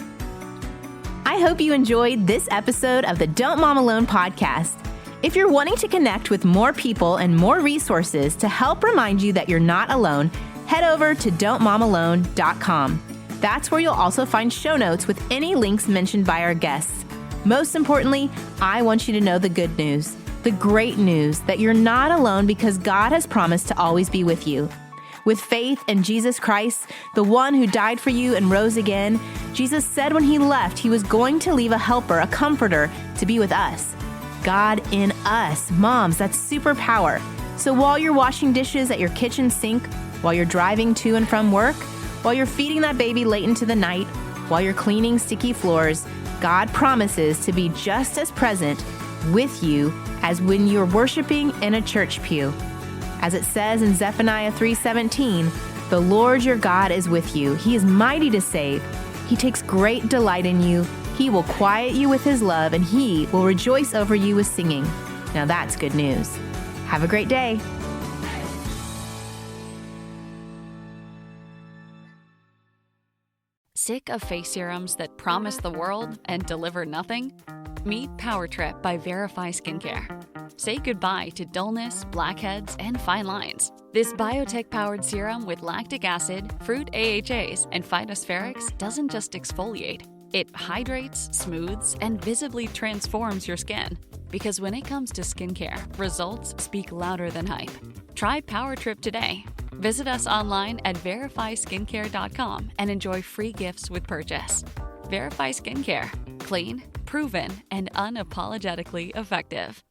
I hope you enjoyed this episode of the Don't Mom Alone podcast. If you're wanting to connect with more people and more resources to help remind you that you're not alone, head over to don'tmomalone.com. That's where you'll also find show notes with any links mentioned by our guests. Most importantly, I want you to know the good news, the great news that you're not alone because God has promised to always be with you. With faith in Jesus Christ, the one who died for you and rose again, Jesus said when he left, he was going to leave a helper, a comforter, to be with us. God in us. Moms, that's superpower. So while you're washing dishes at your kitchen sink, while you're driving to and from work, while you're feeding that baby late into the night, while you're cleaning sticky floors, God promises to be just as present with you as when you're worshiping in a church pew. As it says in Zephaniah 3:17, the Lord your God is with you. He is mighty to save. He takes great delight in you. He will quiet you with his love, and he will rejoice over you with singing. Now that's good news. Have a great day. Sick of face serums that promise the world and deliver nothing? Meet Power Trip by Verify Skincare. Say goodbye to dullness, blackheads, and fine lines. This biotech-powered serum with lactic acid, fruit AHAs, and phytospherics doesn't just exfoliate. It hydrates, smooths, and visibly transforms your skin. Because when it comes to skincare, results speak louder than hype. Try Power Trip today. Visit us online at verifyskincare.com and enjoy free gifts with purchase. Verify Skincare. Clean, proven, and unapologetically effective.